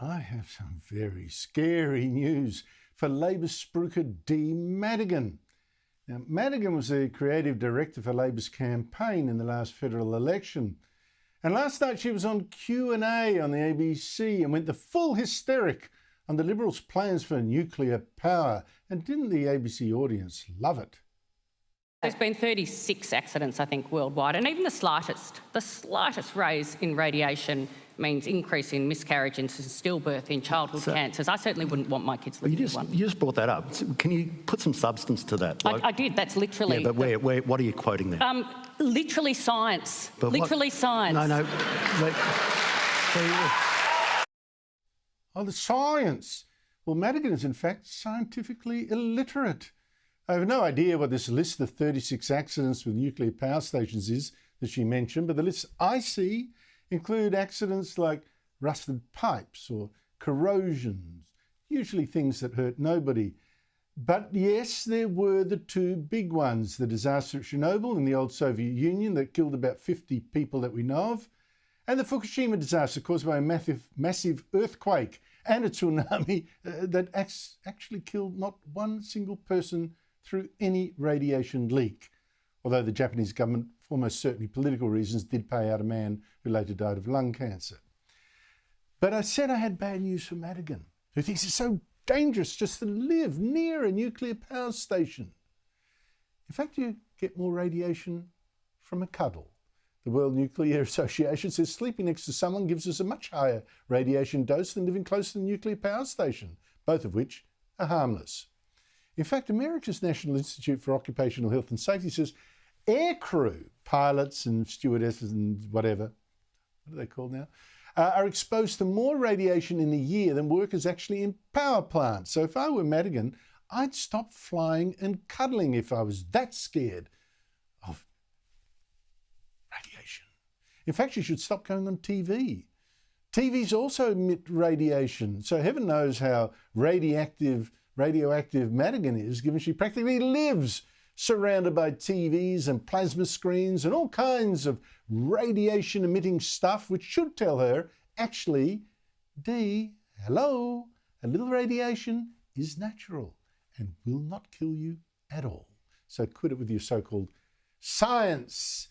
I have some very scary news for Labor spruiker Dee Madigan. Now, Madigan was the creative director for Labor's campaign in the last federal election. And last night she was on Q&A on the ABC and went the full hysteric on the Liberals' plans for nuclear power. And didn't the ABC audience love it? There's been 36 accidents, I think, worldwide, and even the slightest raise in radiation means increase in miscarriage and stillbirth in childhood cancers. I certainly wouldn't want my kids living with one. You just brought that up. Can you put some substance to that? I did. That's literally... Yeah, but where, what are you quoting there? Literally science. But literally science. No. Oh, the science. Well, Madigan is in fact scientifically illiterate. I have no idea what this list of 36 accidents with nuclear power stations is that she mentioned, but the lists I see include accidents like rusted pipes or corrosions, usually things that hurt nobody. But yes, there were the two big ones, the disaster at Chernobyl in the old Soviet Union that killed about 50 people that we know of, and the Fukushima disaster caused by a massive earthquake and a tsunami that actually killed not one single person through any radiation leak. Although the Japanese government, for almost certainly political reasons, did pay out a man who later died of lung cancer. But I said I had bad news for Madigan, who thinks it's so dangerous just to live near a nuclear power station. In fact, you get more radiation from a cuddle. The World Nuclear Association says sleeping next to someone gives us a much higher radiation dose than living close to the nuclear power station, both of which are harmless. In fact, America's National Institute for Occupational Health and Safety says air crew, pilots and stewardesses and whatever, what are they called now, are exposed to more radiation in a year than workers actually in power plants. So if I were Madigan, I'd stop flying and cuddling if I was that scared of radiation. In fact, you should stop going on TV. TVs also emit radiation, so heaven knows how radioactive Madigan is, given she practically lives surrounded by TVs and plasma screens and all kinds of radiation-emitting stuff, which should tell her, actually, Dee, hello, a little radiation is natural and will not kill you at all. So quit it with your so-called science,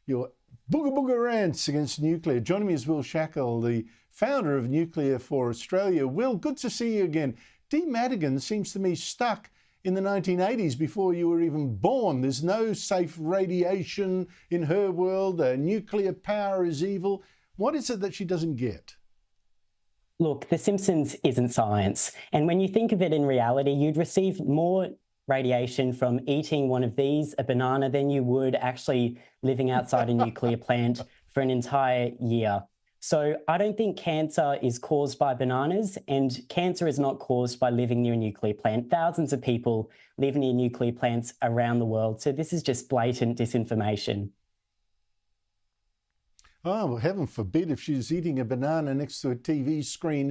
your booga rants against nuclear. Joining me is Will Shackel, the founder of Nuclear for Australia. Will, good to see you again. Dee Madigan seems to me stuck in the 1980s before you were even born. There's no safe radiation in her world. Nuclear power is evil. What is it that she doesn't get? Look, The Simpsons isn't science. And when you think of it in reality, you'd receive more radiation from eating one of these, a banana, than you would actually living outside a nuclear plant for an entire year. So I don't think cancer is caused by bananas, and cancer is not caused by living near a nuclear plant. Thousands of people live near nuclear plants around the world. So this is just blatant disinformation. Oh, well, heaven forbid if she's eating a banana next to a TV screen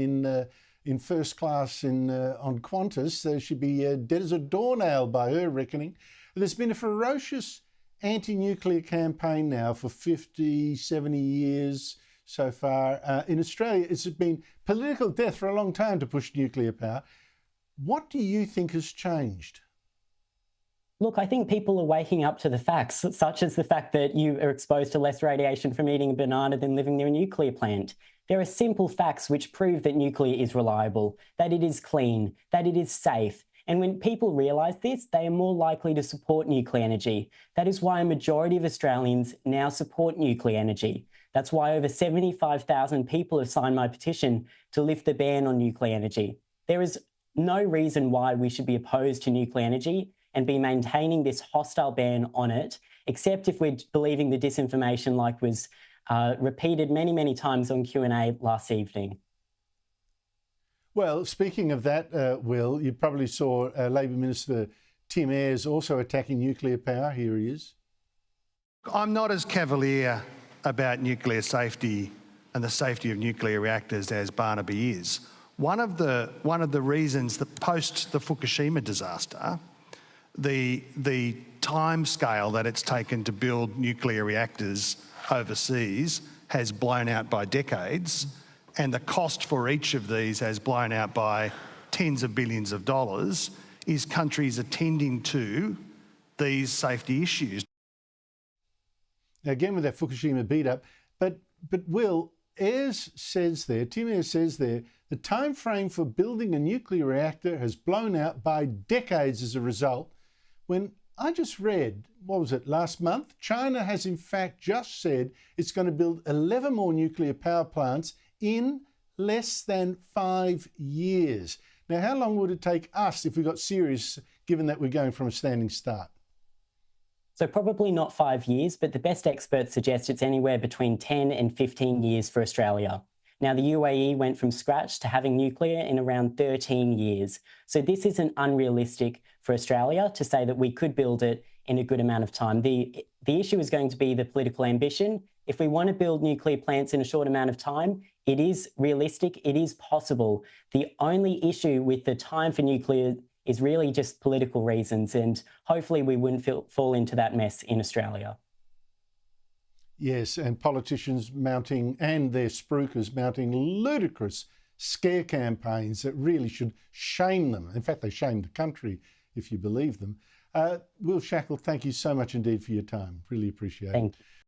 in first class on Qantas, she'd be dead as a doornail by her reckoning. There's been a ferocious anti-nuclear campaign now for 50, 70 years. So far. In Australia, it's been political death for a long time to push nuclear power. What do you think has changed? Look, I think people are waking up to the facts, such as the fact that you are exposed to less radiation from eating a banana than living near a nuclear plant. There are simple facts which prove that nuclear is reliable, that it is clean, that it is safe. And when people realise this, they are more likely to support nuclear energy. That is why a majority of Australians now support nuclear energy. That's why over 75,000 people have signed my petition to lift the ban on nuclear energy. There is no reason why we should be opposed to nuclear energy and be maintaining this hostile ban on it, except if we're believing the disinformation like was repeated many, many times on Q&A last evening. Well, speaking of that, Will, you probably saw Labor Minister Tim Ayres also attacking nuclear power. Here he is. I'm not as cavalier about nuclear safety and the safety of nuclear reactors as Barnaby is. One of the reasons that post the Fukushima disaster, the time scale that it's taken to build nuclear reactors overseas has blown out by decades, and the cost for each of these has blown out by tens of billions of dollars, is countries attending to these safety issues. Now, again with that Fukushima beat up, but Will, Tim Ayres says there, the time frame for building a nuclear reactor has blown out by decades as a result, when I just read, what was it, last month? China has in fact just said it's going to build 11 more nuclear power plants in less than 5 years. Now, how long would it take us if we got serious, given that we're going from a standing start? So probably not 5 years, but the best experts suggest it's anywhere between 10 and 15 years for Australia. Now, the UAE went from scratch to having nuclear in around 13 years. So this isn't unrealistic for Australia to say that we could build it in a good amount of time. The issue is going to be the political ambition. If we want to build nuclear plants in a short amount of time, it is realistic, it is possible. The only issue with the time for nuclear is really just political reasons, and hopefully we wouldn't fall into that mess in Australia. Yes, and politicians mounting, and their spruikers mounting ludicrous scare campaigns that really should shame them. In fact, they shame the country, if you believe them. Will Shackel, thank you so much indeed for your time. Really appreciate it. Thank you.